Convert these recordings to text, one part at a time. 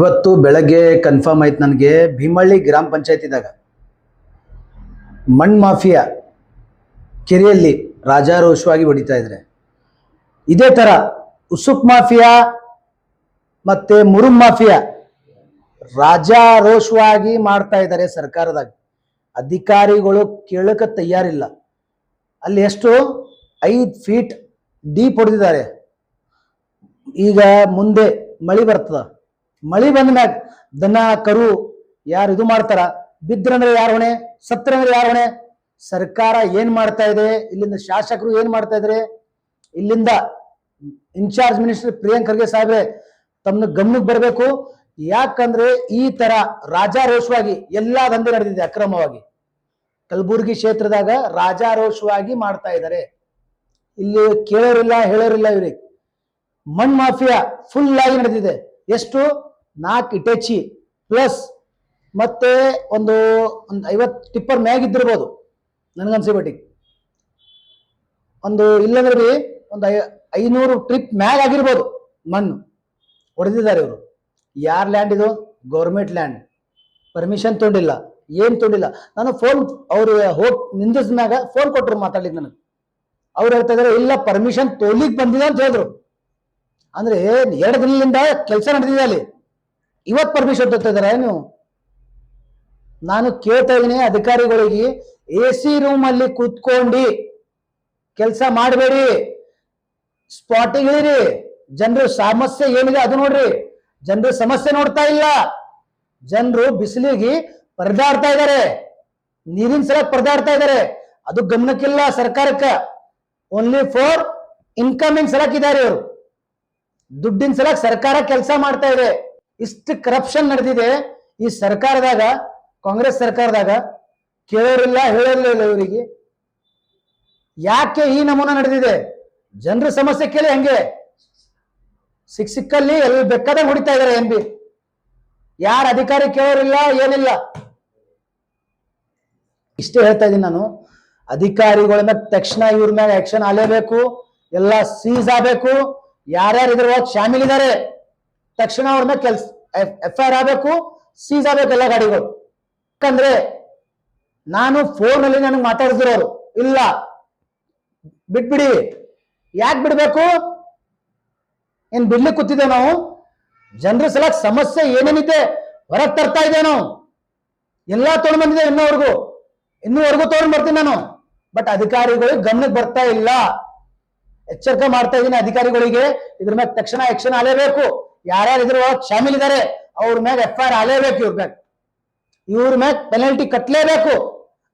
ಇವತ್ತು ಬೆಳಗ್ಗೆ ಕನ್ಫರ್ಮ್ ಆಯ್ತು ನನಗೆ ಭೀಮಳ್ಳಿ ಗ್ರಾಮ ಪಂಚಾಯತಿದಾಗ ಮಣ್ಣು ಮಾಫಿಯಾ ಕೆರೆಯಲ್ಲಿ ರಾಜಾರೋಷವಾಗಿ ಹೊಡಿತಾ ಇದ್ದಾರೆ. ಇದೇ ತರ ಉಸುಕ್ ಮಾಫಿಯಾ ಮತ್ತೆ ಮುರುಂ ಮಾಫಿಯಾ ರಾಜಾರೋಷವಾಗಿ ಮಾಡ್ತಾ ಇದ್ದಾರೆ. ಸರ್ಕಾರದಾಗ ಅಧಿಕಾರಿಗಳು ಕೇಳಕ್ಕೆ ತಯಾರಿಲ್ಲ. ಅಲ್ಲಿ ಎಷ್ಟು 5 ಫೀಟ್ ಡೀಪ್ ಹೊಡೆದಿದ್ದಾರೆ. ಈಗ ಮುಂದೆ ಮಳಿ ಬರ್ತದ. ಮಳಿ ಬಂದ ಮ್ಯಾಗ ದನ ಕರು ಯಾರು ಇದು ಮಾಡ್ತಾರ, ಬಿದ್ರಂದ್ರೆ ಯಾರು ಹೊಣೆ, ಸತ್ರಂದ್ರೆ ಯಾರು ಹೊಣೆ? ಸರ್ಕಾರ ಏನ್ ಮಾಡ್ತಾ ಇದೆ, ಇಲ್ಲಿಂದ ಶಾಸಕರು ಏನ್ ಮಾಡ್ತಾ ಇದ್ರೆ, ಇಲ್ಲಿಂದ ಇನ್ಚಾರ್ಜ್ ಮಿನಿಸ್ಟರ್ ಪ್ರಿಯಾಂಕ್ ಖರ್ಗೆ ಸಾಹೇಬ್ರೆ ತಮ್ಮ ಗಮನಕ್ಕೆ ಬರಬೇಕು. ಯಾಕಂದ್ರೆ ಈ ತರ ರಾಜಾರೋಷವಾಗಿ ಎಲ್ಲಾ ದಂಧೆ ನಡೆದಿದೆ ಅಕ್ರಮವಾಗಿ. ಕಲಬುರ್ಗಿ ಕ್ಷೇತ್ರದಾಗ ರಾಜಾರೋಷವಾಗಿ ಮಾಡ್ತಾ ಇದ್ದಾರೆ. ಇಲ್ಲಿ ಕೇಳೋರಿಲ್ಲ ಹೇಳೋರಿಲ್ಲ. ಇವ್ರಿಗೆ ಮಣ್ ಮಾಫಿಯಾ ಫುಲ್ ಆಗಿ ನಡೆದಿದೆ. ಎಷ್ಟು 4 ಇಟೆಚಿ ಪ್ಲಸ್ ಮತ್ತೆ ಒಂದು 50 ಟಿಪ್ಪರ್ ಮ್ಯಾಗ್ ಇದ್ದಿರ್ಬೋದು ನನಗನ್ಸಿಬಿಟ್ಟಿಗೆ. ಒಂದು ಇಲ್ಲಂದ್ರೆ ಬಿ ಒಂದು 500 ಟ್ರಿಪ್ ಮ್ಯಾಗ್ ಆಗಿರ್ಬೋದು ಮಣ್ಣು ಹೊಡೆದಿದ್ದಾರೆ ಇವರು. ಯಾರ್ ಲ್ಯಾಂಡ್ ಇದು? Government land. ಪರ್ಮಿಷನ್ ತೊಗೊಂಡಿಲ್ಲ, ಏನ್ ತೊಗೊಂಡಿಲ್ಲ. ನಾನು ಫೋನ್ ಅವ್ರು ಹೋಗಿ ನಿಂದಿಸ್ ಮ್ಯಾಗ ಫೋನ್ ಕೊಟ್ಟರು ಮಾತಾಡ್ಲಿಕ್ಕೆ ನನಗೆ. ಅವ್ರು ಹೇಳ್ತಾ ಇದಾರೆ ಇಲ್ಲ ಪರ್ಮಿಷನ್ ತೊಗೊಲಿಕ್ ಬಂದಿದೆ ಅಂತ ಹೇಳಿದ್ರು. ಅಂದ್ರೆ 2 ದಿನದಿಂದ ಕೆಲಸ ನಡೆದಿದೆ ಅಲ್ಲಿ. ಇವತ್ತು ಪರ್ಮಿಷನ್ ತೊಗೊತಾ ಇದಾರೆ ನೀವು? ನಾನು ಕೇಳ್ತಾ ಇದ್ದೀನಿ ಅಧಿಕಾರಿಗಳಿಗೆ, AC ರೂಮ್ ಅಲ್ಲಿ ಕೂತ್ಕೊಂಡು ಕೆಲಸ ಮಾಡಬೇಡಿ, ಸ್ಪಾಟಿಗೆ ಇಳಿರಿ. ಜನರು ಸಮಸ್ಯೆ ಏನಿದೆ ಅದು ನೋಡ್ರಿ. ಜನರು ಸಮಸ್ಯೆ ನೋಡ್ತಾ ಇಲ್ಲ. ಜನರು ಬಿಸಿಲಿಗೆ ಪರದಾಡ್ತಾ ಇದ್ದಾರೆ, ನೀರಿನ ಸಲಕ್ ಪರದಾಡ್ತಾ ಇದ್ದಾರೆ. ಅದು ಗಮನಕ್ಕಿಲ್ಲ ಸರ್ಕಾರಕ್ಕೆ. ಓನ್ಲಿ ಫಾರ್ ಇನ್ಕಮಿಂಗ್ ಸಲಕ್ ಇದ್ದಾರೆ ಇವರು. ದುಡ್ಡಿನ ಸಲಕ್ ಸರ್ಕಾರ ಕೆಲಸ ಮಾಡ್ತಾ ಇದೆ. ಇಷ್ಟು ಕರಪ್ಷನ್ ನಡೆದಿದೆ ಈ ಸರ್ಕಾರದಾಗ, ಕಾಂಗ್ರೆಸ್ ಸರ್ಕಾರದಾಗ. ಕೇಳೋರಿಲ್ಲ ಹೇಳೋರಿಲ್ಲ ಇವರಿಗೆ. ಯಾಕೆ ಈ ನಮೂನ ನಡೆದಿದೆ? ಜನರ ಸಮಸ್ಯೆ ಕೇಳಿ ಹಂಗೆ ಸಿಕ್ಕಲ್ಲಿ ಎಲ್ಲಿ ಬೇಕಾದಾಗ ಹೊಡಿತಾ ಇದಾರೆ. MB ಯಾರ ಅಧಿಕಾರಿ ಕೇಳೋರಿಲ್ಲ, ಏನಿಲ್ಲ. ಇಷ್ಟೇ ಹೇಳ್ತಾ ಇದ್ದೀನಿ ನಾನು. ಅಧಿಕಾರಿಗಳ ಮೇಲೆ ತಕ್ಷಣ ಇವ್ರ ಮೇಲೆ ಆಕ್ಷನ್ ಆಲೇಬೇಕು. ಎಲ್ಲ ಸೀಸ್ ಆಗಬೇಕು. ಯಾರ್ಯಾರು ಇದ್ರೊಳಗೆ ಶಾಮಿಲ್ ಇದ್ದಾರೆ ತಕ್ಷಣ ಅವ್ರ ಮೇಲೆ FIR ಆಗಬೇಕು, ಸೀಸ್ ಆಗಬೇಕು ಎಲ್ಲ ಗಾಡಿಗಳು. ಯಾಕಂದ್ರೆ ನಾನು ಫೋನ್ ಅಲ್ಲಿ ನನಗೆ ಮಾತಾಡಿದ್ರು ಅವರು, ಇಲ್ಲ ಬಿಟ್ಬಿಡಿ. ಯಾಕೆ ಬಿಡ್ಬೇಕು? ಏನ್ ಬಿಡ್ಲಿಕ್ಕೆ ಕೂತಿದ್ದೆ ನಾವು? ಜನರ ಸಲಕ್ ಸಮಸ್ಯೆ ಏನೇನಿದೆ ಹೊರಗೆ ತರ್ತಾ ಇದ್ದೆ ನಾವು. ಎಲ್ಲಾ ತೊಗೊಂಡ್ ಬಂದಿದೆ ಇನ್ನೂವರೆಗೂ ತೊಗೊಂಡ್ ಬರ್ತೀನಿ ನಾನು. ಬಟ್ ಅಧಿಕಾರಿಗಳಿಗೆ ಗಮನಕ್ಕೆ ಬರ್ತಾ ಇಲ್ಲ. ಎಚ್ಚರಿಕೆ ಮಾಡ್ತಾ ಇದ್ದೀನಿ ಅಧಿಕಾರಿಗಳಿಗೆ, ಇದ್ರ ಮೇಲೆ ತಕ್ಷಣ ಆಕ್ಷನ್ ಆಲೇಬೇಕು. ಯಾರ್ಯಾರು ಇದ್ರ ಶಾಮಿಲ್ ಇದ್ದಾರೆ ಅವ್ರ ಮ್ಯಾಗ FIR ಆಲೇಬೇಕು. ಇವ್ರ ಮ್ಯಾಗ ಪೆನಲ್ಟಿ ಕಟ್ಟಲೇಬೇಕು.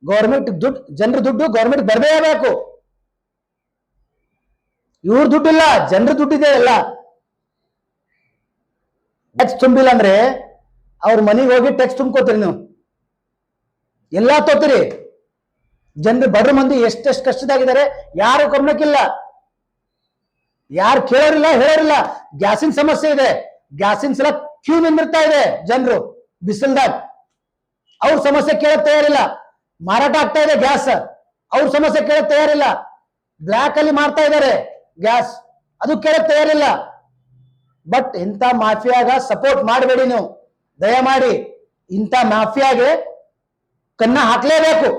ಗೌರ್ಮೆಂಟ್ ದುಡ್ಡು, ಜನರ ದುಡ್ಡು ಗೌರ್ಮೆಂಟ್ ಬರಬೇಕು. ಇವ್ರ ದುಡ್ಡಿಲ್ಲ, ಜನರ ದುಡ್ಡಿದೆ. ಎಲ್ಲ ಟ್ಯಾಕ್ಸ್ ತುಂಬಿಲ್ಲ ಅಂದ್ರೆ ಅವ್ರ ಮನೆಗೆ ಹೋಗಿ ಟ್ಯಾಕ್ಸ್ ತುಂಬ್ಕೋತೀರಿ ನೀವು, ಎಲ್ಲಾ ತೋತೀರಿ. ಜನರು ಬಡ್ರ ಮಂದಿ ಎಷ್ಟೆಷ್ಟು ಕಷ್ಟದಾಗಿದ್ದಾರೆ ಯಾರು ಗಮನಕ್ಕಿಲ್ಲ. ಯಾರು ಕೇಳೋರಿಲ್ಲ ಹೇಳೋರಿಲ್ಲ. ಗ್ಯಾಸಿನ ಸಮಸ್ಯೆ ಇದೆ, ಗ್ಯಾಸಿನ ಸಲ ಕ್ಯೂ ನಿಂದಿರ್ತಾ ಇದೆ ಜನರು ಬಿಸಿಲ್ದಾಗ. ಅವ್ರ ಸಮಸ್ಯೆ ಕೇಳಕ್ ತಯಾರಿಲ್ಲ. ಮಾರಾಟ ಆಗ್ತಾ ಇದೆ ಗ್ಯಾಸ್, ಅವ್ರ ಸಮಸ್ಯೆ ಕೇಳಕ್ ತಯಾರಿಲ್ಲ. ಬ್ಲಾಕ್ ಅಲ್ಲಿ ಮಾಡ್ತಾ ಇದ್ದಾರೆ ಗ್ಯಾಸ್, ಅದು ಕೇಳಕ್ ತಯಾರಿಲ್ಲ. ಬಟ್ ಇಂಥ ಮಾಫಿಯಾಗ ಸಪೋರ್ಟ್ ಮಾಡಬೇಡಿ ನೀವು ದಯಮಾಡಿ. ಇಂಥ ಮಾಫಿಯಾಗೆ ಕನ್ನ ಹಾಕ್ಲೇಬೇಕು.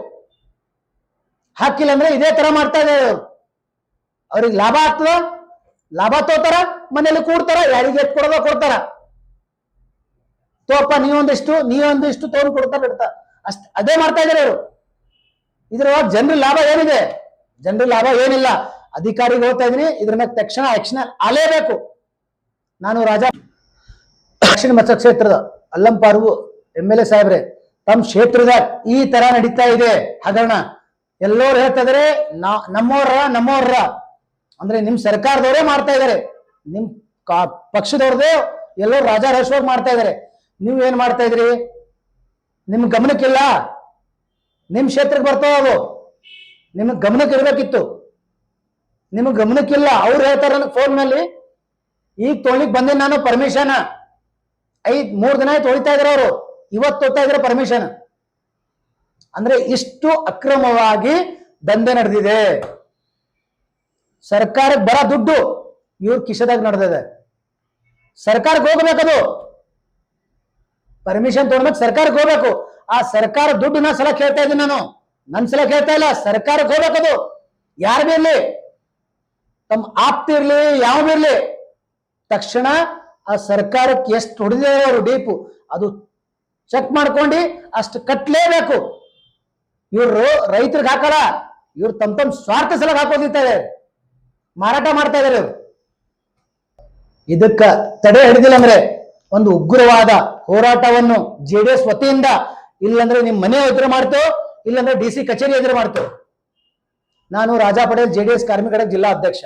ಹಾಕಿಲ್ಲ ಅಂದ್ರೆ ಇದೇ ತರ ಮಾಡ್ತಾ ಇದ್ದಾರೆ. ಅವ್ರಿಗೆ ಲಾಭ ಆಗ್ತದ, ಲಾಭ ತೋತಾರ, ಮನೇಲಿ ಕೂಡ್ತಾರ, ಯಾರಿಗೆ ಎತ್ ಕೊಡೋದ ಕೊಡ್ತಾರ. ತೋಪ ನೀವೊಂದಿಷ್ಟು ತಗೊಂಡು ಕೊಡ್ತಾ ಬಿಡ್ತಾ ಅದೇ ಮಾಡ್ತಾ ಇದಾರೆ ಅವರು. ಇದ್ರೊಳಗೆ ಜನರ ಲಾಭ ಏನಿದೆ? ಜನರ ಲಾಭ ಏನಿಲ್ಲ. ಅಧಿಕಾರಿಗೆ ಹೋಗ್ತಾ ಇದೀನಿ, ಇದ್ರ ಮೇಲೆ ತಕ್ಷಣ ಆಕ್ಷನ್ ಆಲೇಬೇಕು. ನಾನು ದಕ್ಷಿಣ ಮತಕ್ಷೇತ್ರದ ಅಲ್ಲಂಪಾರು MLA ಸಾಹೇಬ್ರೆ, ತಮ್ಮ ಕ್ಷೇತ್ರದಾಗ ಈ ತರ ನಡೀತಾ ಇದೆ ಹಗರಣ. ಎಲ್ಲರೂ ಹೇಳ್ತಾ ಇದಾರೆ ನಮ್ಮವ್ರ ಅಂದ್ರೆ ನಿಮ್ ಸರ್ಕಾರದವರೇ ಮಾಡ್ತಾ ಇದಾರೆ, ನಿಮ್ ಪಕ್ಷದವ್ರದೇ ಎಲ್ಲರೂ ರಾಜಾರೋಷವಾಗಿ ಮಾಡ್ತಾ ಇದಾರೆ. ನೀವ್ ಏನ್ ಮಾಡ್ತಾ ಇದ್ರಿ? ನಿಮ್ ಗಮನಕ್ಕಿಲ್ಲ. ನಿಮ್ ಕ್ಷೇತ್ರಕ್ಕೆ ಬರ್ತಾವ ಅವು, ನಿಮಗ್ ಗಮನಕ್ಕೆ ಇರ್ಬೇಕಿತ್ತು. ನಿಮಗ್ ಗಮನಕ್ಕಿಲ್ಲ. ಅವ್ರು ಹೇಳ್ತಾರ ಫೋನ್ ಮೇಲೆ, ಈಗ ತೊಳಿಕ್ ಬಂದೆ ನಾನು ಪರ್ಮಿಷನ್. 3 ದಿನ ಆಯ್ತು ತೊಳಿತಾ ಇದ್ರ ಅವರು, ಇವತ್ತು ತೊಳ್ತಾ ಇದ್ರೆ ಪರ್ಮಿಷನ್. ಅಂದ್ರೆ ಇಷ್ಟು ಅಕ್ರಮವಾಗಿ ದಂಧೆ ನಡೆದಿದೆ. ಸರ್ಕಾರಕ್ಕೆ ಬರ ದುಡ್ಡು ಇವ್ರ ಕಿಶದಾಗ ನಡೆದಿದೆ. ಸರ್ಕಾರಕ್ಕೆ ಹೋಗ್ಬೇಕದು. ಪರ್ಮಿಷನ್ ತಗೊಂಡ್ಮೇಲೆ ಸರ್ಕಾರಕ್ಕೆ ಹೋಗ್ಬೇಕು. ಆ ಸರ್ಕಾರ ದುಡ್ಡು ನಾ ಸಲ ಕೇಳ್ತಾ ಇದ್ದೀನಿ, ನಾನು ನನ್ ಸಲ ಕೇಳ್ತಾ ಇಲ್ಲ, ಸರ್ಕಾರಕ್ಕೆ ಹೋಗ್ಬೇಕದು. ಯಾರು ಬಿರ್ಲಿ, ತಮ್ಮ ಆಪ್ತಿರ್ಲಿ ಯಾವ ಬಿರ್ಲಿ, ತಕ್ಷಣ ಆ ಸರ್ಕಾರಕ್ಕೆ ಎಷ್ಟು ಹೊಡೆದಿದ್ದಾರೆ ಅವರು ಡೀಪು ಅದು ಚೆಕ್ ಮಾಡ್ಕೊಂಡು ಅಷ್ಟು ಕಟ್ಲೇಬೇಕು. ಇವ್ರು ರೈತರಿಗೆ ಹಾಕಲ್ಲ, ಇವ್ರು ತಮ್ಮ ಸ್ವಾರ್ಥ ಸಲ ಹಾಕೋದಿರ್ತಾರೆ, ಮಾರಾಟ ಮಾಡ್ತಾ ಇದಾರೆ ಇವ್ರು. ಇದಕ್ಕ ತಡೆ ಹಿಡಿದಿಲ್ಲ ಅಂದ್ರೆ ಒಂದು ಉಗ್ರವಾದ ಹೋರಾಟವನ್ನು JDS ವತಿಯಿಂದ, ಇಲ್ಲಂದ್ರೆ ನಿಮ್ ಮನೆ ಎದುರು ಮಾಡ್ತೋ, ಇಲ್ಲಂದ್ರೆ DC ಕಚೇರಿ ಎದುರು ಮಾಡ್ತೋ. ನಾನು ರಾಜಾ ಪಟೇಲ್, JDS ಕಾರ್ಮಿಕ ಜಿಲ್ಲಾ ಅಧ್ಯಕ್ಷ.